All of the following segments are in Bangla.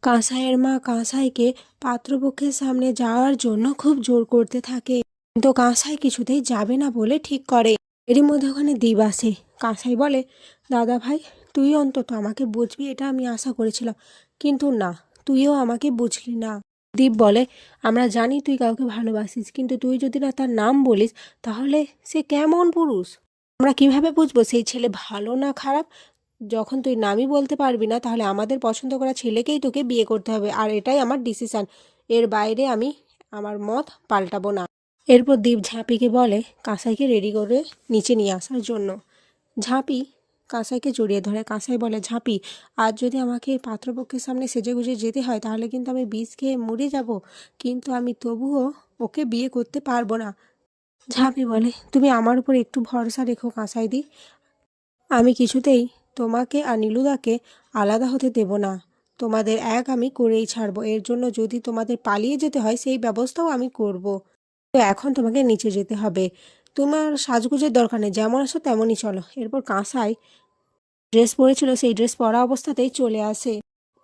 কাঁসাইয়ের মা কাঁসাইকে পাত্রপক্ষের সামনে যাওয়ার জন্য খুব জোর করতে থাকে, কিন্তু কাঁসাই কিছুতেই যাবে না বলে ঠিক করে। এরই মধ্যে ওখানে দীপ আসে। কাঁসাই বলে, দাদা ভাই, তুই অন্তত আমাকে বুঝবি, এটা আমি আশা করেছিলাম, কিন্তু না, তুইও আমাকে বুঝলি না। দীপ বলে, আমরা জানি তুই কাউকে ভালোবাসিস, কিন্তু তুই যদি না তার নাম বলিস তাহলে সে কেমন পুরুষ, আমরা কিভাবে বুঝবো সেই ছেলে ভালো না খারাপ? যখন তুই নামই বলতে পারবি না, তাহলে আমাদের পছন্দ করা ছেলেকেই তোকে বিয়ে করতে হবে, আর এটাই আমার ডিসিশন। এর বাইরে আমি আমার মত পাল্টাবো না। এরপর দীপ ঝাঁপিকে বলে কাঁসাইকে রেডি করে নিচে নিয়ে আসার জন্য। ঝাঁপি কাঁসাইকে জড়িয়ে ধরে। কাঁসাই বলে, ঝাঁপি, আজ যদি আমাকে পাত্রপক্ষের সামনে সেজেগুজে যেতে হয় তাহলে কিন্তু আমি বিষ খেয়ে মরে যাব, কিন্তু আমি তবুও ওকে বিয়ে করতে পারবো না। ঝাঁপি বলে, তুমি আমার উপর একটু ভরসা রেখো কাঁসাইদি, আমি কিছুতেই তোমাকে আর নীলুদাকে আলাদা হতে দেব না। তোমাদের এক আমি করেই ছাড়বো। এর জন্য যদি তোমাদের পালিয়ে যেতে হয় সেই ব্যবস্থাও আমি করব। তো এখন তোমাকে নিচে যেতে হবে, তোমার সাজগুজের দরকার নেই, যেমন আসো তেমনই চলো। এরপর কাঁসাই ড্রেস পরেছিল, সেই ড্রেস পরা অবস্থাতেই চলে আসে।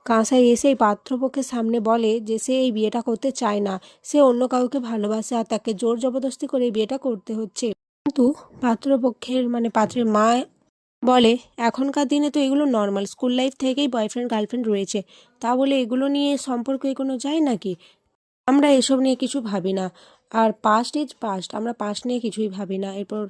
কাঁসাই এসেই পাত্রপক্ষের সামনে বলে যে সে এই বিয়েটা করতে চায় না, সে অন্য কাউকে ভালোবাসে আর তাকে জোর জবরদস্তি করে এই বিয়েটা করতে হচ্ছে। কিন্তু পাত্রপক্ষের পাত্রের মা বলে, এখনকার দিনে তো এগুলো নর্মাল, স্কুল লাইফ থেকেই বয়ফ্রেন্ড গার্লফ্রেন্ড রয়েছে, তা বলে এগুলো নিয়ে সম্পর্ক এগোনো যায় নাকি? আমরা এসব নিয়ে কিছু ভাবি না, আর পাস্ট ইজ পাস্ট, আমরা পাস্ট নিয়ে কিছুই ভাবি না। এরপর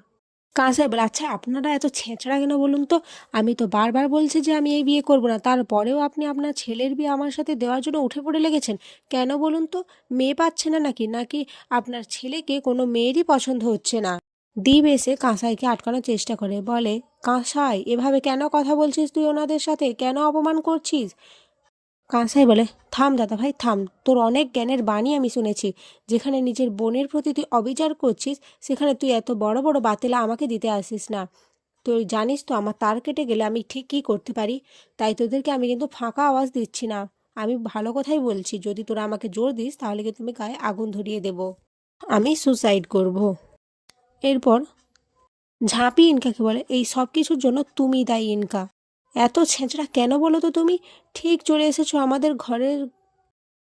কাঁসাই বলে, আচ্ছা আপনারা এত ছেঁচড়া কেন বলুন তো? আমি তো বারবার বলছি যে আমি এই বিয়ে করব না, তারপরেও আপনি আপনার ছেলের বিয়ে আমার সাথে দেওয়ার জন্য উঠে পড়ে লেগেছেন কেন বলুন তো? মেয়ে পাচ্ছে না নাকি, নাকি আপনার ছেলেকে কোনো মেয়েরই পছন্দ হচ্ছে না? দীপ এসে কাঁসাইকে আটকানোর চেষ্টা করে, বলে, কাঁসাই, এভাবে কেন কথা বলছিস তুই ওনাদের সাথে, কেন অপমান করছিস? কাঁসাই বলে, থাম দাদা ভাই থাম, তোর অনেক জ্ঞানের বাণী আমি শুনেছি, যেখানে নিজের বোনের প্রতি তুই অবিচার করছিস সেখানে তুই এত বড় বড় বাতেলা আমাকে দিতে আসিস না। তুই জানিস তো আমার তার কেটে গেলে আমি ঠিক কী করতে পারি, তাই তোদেরকে আমি কিন্তু ফাঁকা আওয়াজ দিচ্ছি না, আমি ভালো কথাই বলছি, যদি তোরা আমাকে জোর দিস তাহলে কিন্তু আমি গায়ে আগুন ধরিয়ে দেব, আমি সুসাইড করব। এরপর ঝাঁপি ইনকাকে বলে, এই সব কিছুর জন্য তুমি দায়ী ইনকা, এত ছেঁচড়া কেন বলো তো তুমি? ঠিক চলে এসেছো আমাদের ঘরের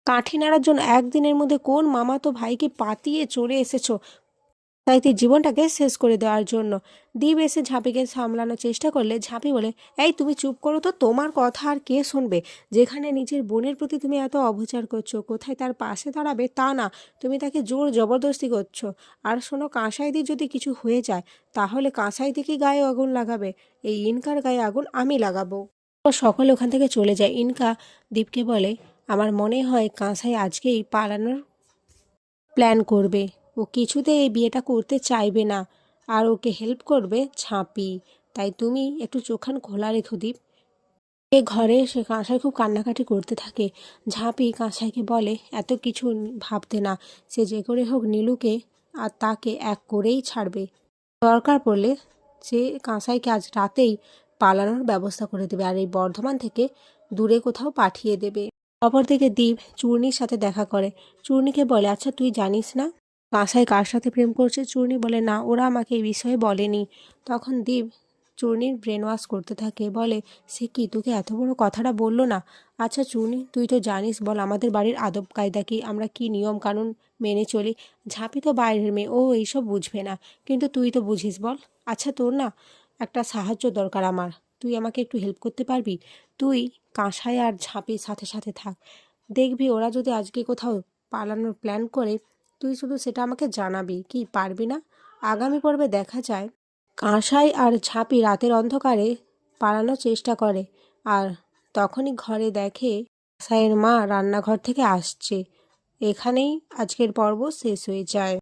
কাঠি নাড়ার জন্য, একদিনের মধ্যে কোন মামাতো ভাইকে পাতিয়ে চলে এসেছো তাই তুই জীবনটাকে শেষ করে দেওয়ার জন্য। দীপ এসে ঝাঁপিকে সামলানোর চেষ্টা করলে ঝাঁপি বলে, এই তুমি চুপ করো তো, তোমার কথা আর কে শুনবে? যেখানে নিজের বোনের প্রতি তুমি এত অবিচার করছো, কোথায় তার পাশে দাঁড়াবে তা না, তুমি তাকে জোর জবরদস্তি করছো। আর শোনো, কাঁসাইদির যদি কিছু হয়ে যায় তাহলে কাঁসাইদি কি গায়ে আগুন লাগাবে? এই ইনকার গায়ে আগুন আমি লাগাবো। সকলে ওখান থেকে চলে যায়। ইনকা দীপকে বলে, আমার মনে হয় কাঁসাই আজকেই পালানোর প্ল্যান করবে, ও কিছুতে এই বিয়েটা করতে চাইবে না, আর ওকে হেল্প করবে ঝাঁপি, তাই তুমি একটু চোখান খোলা রেখো দীপ। এ ঘরে এসে কাঁসাই খুব কান্নাকাটি করতে থাকে। ঝাঁপি কাঁসাইকে বলে, এত কিছু ভাবতে না, সে যে করে হোক নীলুকে আর তাকে এক করেই ছাড়বে, দরকার পড়লে সে কাঁসাইকে আজ রাতেই পালানোর ব্যবস্থা করে দেবে, আর এই বর্ধমান থেকে দূরে কোথাও পাঠিয়ে দেবে। অপরদিকে দীপ চূর্ণির সাথে দেখা করে। চূর্ণিকে বলে, আচ্ছা তুই জানিস না কাঁসাই কার সাথে প্রেম করছে? চূর্ণি বলে, না, ওরা আমাকে এই বিষয়ে বলেনি। তখন দীপ চূর্ণির ব্রেন ওয়াশ করতে থাকে, বলে, সে কি তোকে এত বড় কথাটা বললো না? আচ্ছা চূর্ণি, তুই তো জানিস, বল আমাদের বাড়ির আদব কায়দা কি, আমরা কি নিয়ম কানুন মেনে চলি? ঝাঁপি তো বাইরের মেয়ে, ও এইসব বুঝবে না, কিন্তু তুই তো বুঝিস, বল। আচ্ছা তোর না একটা সাহায্য দরকার আমার, তুই আমাকে একটু হেল্প করতে পারবি? তুই কাঁসাই আর ঝাঁপির সাথে সাথে থাক, দেখবি ওরা যদি আজকে কোথাও পালানোর প্ল্যান করে, তুই শুধু সেটা আমাকে জানাবি, কি পারবি না? আগামী পর্বে দেখা যায় কাঁসাই আর ঝাঁপি রাতের অন্ধকারে পালানোর চেষ্টা করে, আর তখনই ঘরে দেখে কাঁসাইয়ের মা রান্নাঘর থেকে আসছে। এখানেই আজকের পর্ব শেষ হয়ে যায়।